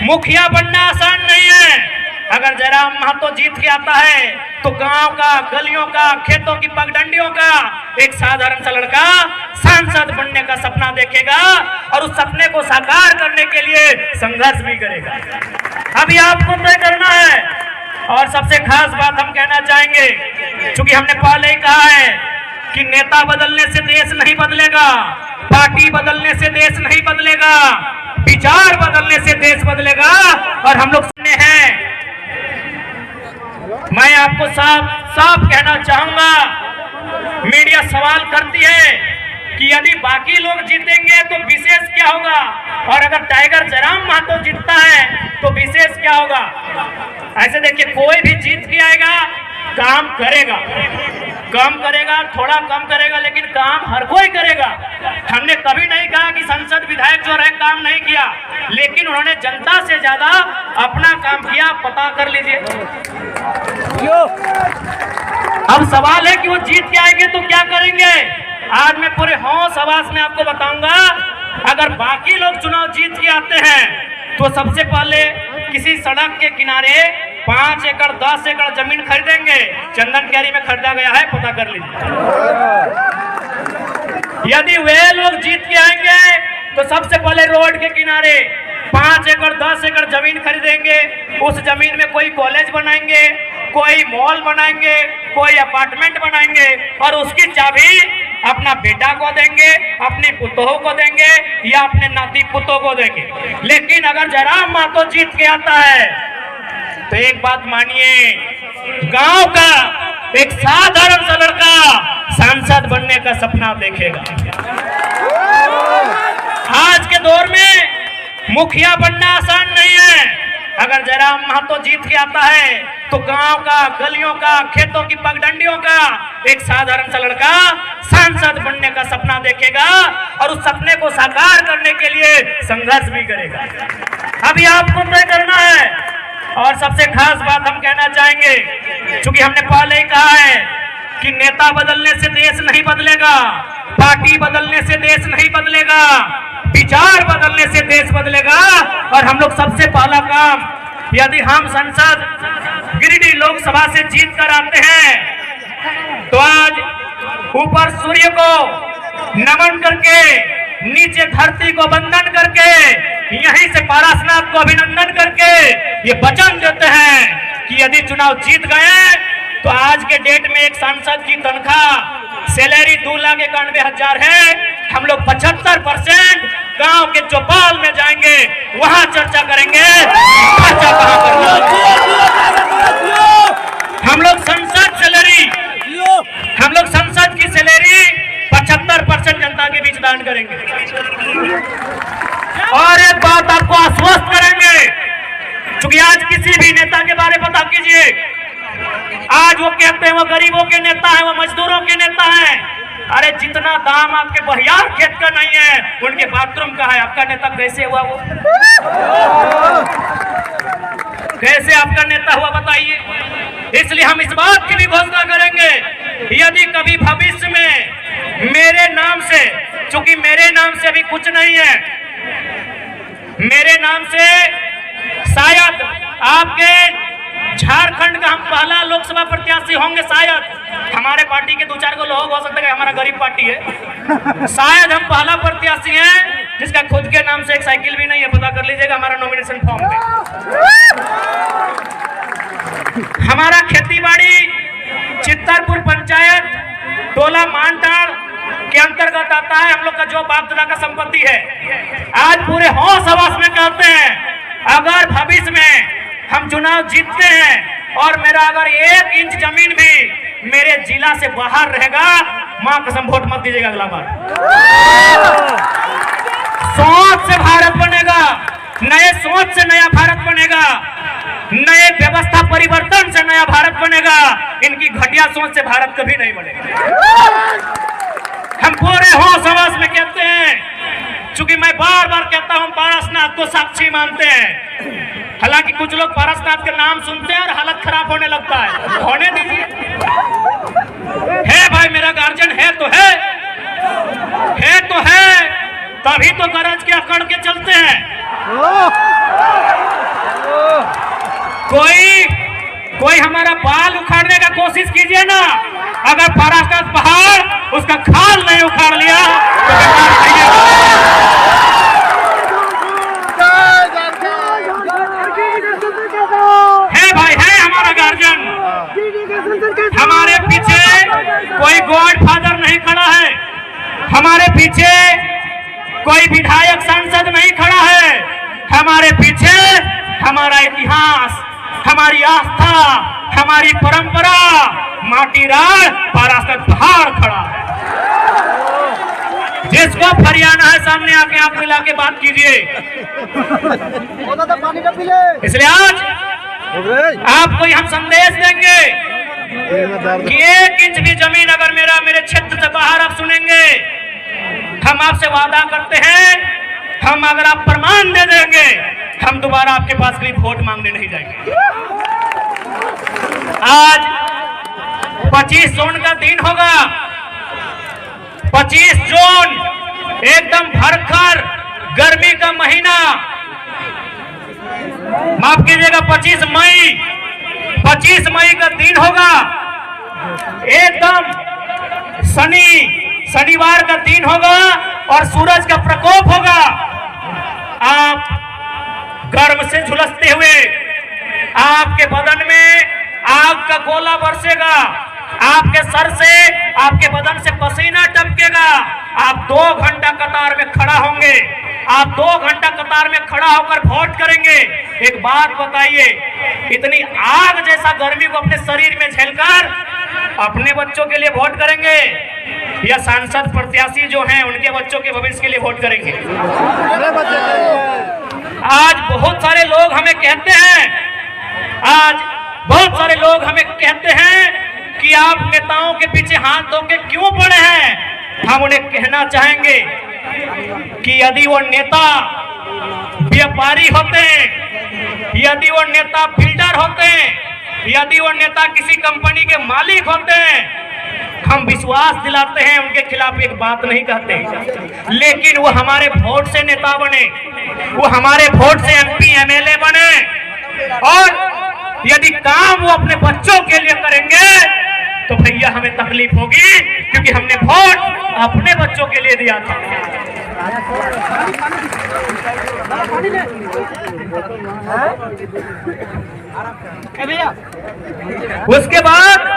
मुखिया बनना आसान नहीं है। अगर जयराम महतो जीत के आता है तो गांव का, गलियों का, खेतों की पगडंडियों का एक साधारण सा लड़का सांसद बनने का सपना देखेगा और उस सपने को साकार करने के लिए संघर्ष भी करेगा। अभी आपको तय करना है। और सबसे खास बात हम कहना चाहेंगे, क्योंकि हमने पहले ही कहा है कि नेता बदलने से देश नहीं बदलेगा, पार्टी बदलने से देश नहीं बदलेगा, विचार बदलने से देश बदलेगा। और हम लोग सुने हैं, मैं आपको साफ कहना चाहूंगा, मीडिया सवाल करती है कि यदि बाकी लोग जीतेंगे तो विशेष क्या होगा, और अगर टाइगर जयराम महतो जीतता है तो विशेष क्या होगा। ऐसे देखिए, कोई भी जीत के आएगा काम करेगा, कम करेगा, थोड़ा कम करेगा, लेकिन काम हर कोई करेगा। हमने कभी नहीं कहा कि संसद विधायक जो रहे काम नहीं किया, लेकिन उन्होंने जनता से ज्यादा अपना काम किया। पता कर लीजिए। अब सवाल है कि वो जीत के आएंगे तो क्या करेंगे। आज मैं पूरे होश आवाज में आपको बताऊंगा, अगर बाकी लोग चुनाव जीत के आते हैं तो सबसे पहले किसी सड़क के किनारे 5 एकड़ 10 एकड़ जमीन खरीदेंगे। चंदन कैरी में खरीदा गया है, पता कर लीजिए। यदि वे लोग जीत के आएंगे तो सबसे पहले रोड के किनारे 5 एकड़ 10 एकड़ जमीन खरीदेंगे। उस जमीन में कोई कॉलेज बनाएंगे, कोई मॉल बनाएंगे, कोई अपार्टमेंट बनाएंगे और उसकी चाबी अपना बेटा को देंगे, अपनी पुतों को देंगे या अपने नाती पुतों को देंगे। लेकिन अगर जयराम महतो जीत के आता है तो एक बात मानिए, गांव का एक साधारण सा लड़का सांसद बनने का सपना देखेगा। आज के दौर में मुखिया बनना आसान नहीं है। अगर जयराम महतो जीत के आता है तो गांव का, गलियों का, खेतों की पगडंडियों का एक साधारण सा लड़का सांसद बनने का सपना देखेगा और उस सपने को साकार करने के लिए संघर्ष भी करेगा। अभी आपको तय करना है। और सबसे खास बात हम कहना चाहेंगे, क्योंकि हमने पहले ही कहा है कि नेता बदलने से देश नहीं बदलेगा, पार्टी बदलने से देश नहीं बदलेगा, विचार बदलने से देश बदलेगा। और हम लोग सबसे पहला काम, यदि हम संसद गिरिडीह लोकसभा से जीत कर आते हैं तो आज ऊपर सूर्य को नमन करके, नीचे धरती को वंदन करके, यहीं से पारसनाथ को अभिनंदन करके ये वचन देते हैं कि यदि चुनाव जीत गए तो आज के डेट में एक सांसद की तनख्वाह सैलरी 2,91,000 है। हम लोग 75% गांव के चौपाल में जाएंगे, वहां चर्चा करेंगे खर्चा कहां करना। हम लोग संसद की सैलरी 75% जनता के बीच दान करेंगे। और एक बात आपको आश्वस्त करेंगे, क्योंकि आज किसी भी नेता के बारे में पता कीजिए, आज वो कहते हैं वो गरीबों के नेता हैं, वो मजदूरों के नेता हैं। अरे जितना दाम आपके बहियार खेत का नहीं है, उनके बाथरूम का है। आपका नेता कैसे हुआ? वो कैसे आपका नेता हुआ बताइए। इसलिए हम इस बात की भी घोषणा करेंगे, यदि कभी भविष्य में मेरे नाम से, चूंकि मेरे नाम से अभी कुछ नहीं है, मेरे नाम से शायद आपके झारखंड का हम पहला लोकसभा प्रत्याशी होंगे। शायद हमारे पार्टी के 2-4 को लोग हो सकते हैं, हमारा गरीब पार्टी है, शायद हम पहला प्रत्याशी हैं जिसका खुद के नाम से एक साइकिल भी नहीं है। पता कर लीजिएगा हमारा नॉमिनेशन फॉर्म पे। हमारा खेती बाड़ी चित्तरपुर पंचायत टोला मानटाड़ के अंतर्गत आता है। हम लोग का जो बाप दादा का संपत्ति है। आज पूरे होश हवास में कहते हैं, अगर भविष्य में हम चुनाव जीतते हैं और मेरा अगर 1 इंच जमीन भी मेरे जिला से बाहर रहेगा, मां कसम वोट मत दीजिएगा अगला बार। सोच से भारत बनेगा, नए सोच से नया भारत बनेगा, नए व्यवस्था परिवर्तन से नया भारत बनेगा। इनकी घटिया सोच से भारत कभी नहीं बनेगा। हम पूरे होश हवास में कहते हैं, चूंकि मैं बार बार कहता हूं पारसनाथ को साक्षी मानते हैं। हालांकि कुछ लोग पारसनाथ के नाम सुनते हैं और हालत खराब होने लगता है। होने दीजिए, है भाई मेरा गार्जियन है तो है तभी तो गरज के अकड़ के चलते हैं। कोई हमारा बाल उखाड़ने का कोशिश कीजिए ना, अगर महाराष्ट्र पहाड़ उसका खाल नहीं उखाड़ लिया तो है भाई, है हमारा गार्जियन। हमारे पीछे कोई गॉड फादर नहीं खड़ा है, हमारे पीछे कोई विधायक सांसद नहीं खड़ा है, हमारे पीछे हमारा इतिहास, हमारी आस्था, हमारी परंपरा, माटीराल महाराष्ट्र पहाड़ खड़ा है। जिसको फरियाना है सामने आके आंख मिला के बात कीजिए। इसलिए आज आपको हम संदेश देंगे कि 1 इंच भी जमीन अगर मेरे क्षेत्र से बाहर आप सुनेंगे, हम आपसे वादा करते हैं, हम अगर आप प्रमाण दे देंगे, हम दोबारा आपके पास कोई वोट मांगने नहीं जाएंगे। आज 25 जून का दिन होगा, 25 जून एकदम भरकर गर्मी का महीना, माफ कीजिएगा 25 मई का दिन होगा, एकदम शनिवार का दिन होगा और सूरज का प्रकोप होगा। आप गर्म से झुलसते हुए, आपके बदन में आग का गोला बरसेगा, आपके सर से, आपके बदन से पसीना टपकेगा। आप 2 घंटा कतार में खड़ा होंगे, आप 2 घंटा कतार में खड़ा होकर वोट करेंगे। एक बात बताइए, इतनी आग जैसा गर्मी को अपने शरीर में झेलकर अपने बच्चों के लिए वोट करेंगे या सांसद प्रत्याशी जो हैं उनके बच्चों के भविष्य के लिए वोट करेंगे? आज बहुत सारे लोग हमें कहते हैं कि आप नेताओं के पीछे हाथ धो के क्यों पड़े हैं। हम उन्हें कहना चाहेंगे कि यदि वो नेता व्यापारी होते, यदि वो नेता बिल्डर होते, यदि वो नेता किसी कंपनी के मालिक होते, हम विश्वास दिलाते हैं, उनके खिलाफ एक बात नहीं कहते, लेकिन वो हमारे वोट से नेता बने, वो हमारे वोट से MP MLA बने, और यदि काम वो अपने बच्चों के लिए करेंगे तो भैया हमें तकलीफ होगी, क्योंकि हमने वोट अपने बच्चों के लिए दिया था। उसके बाद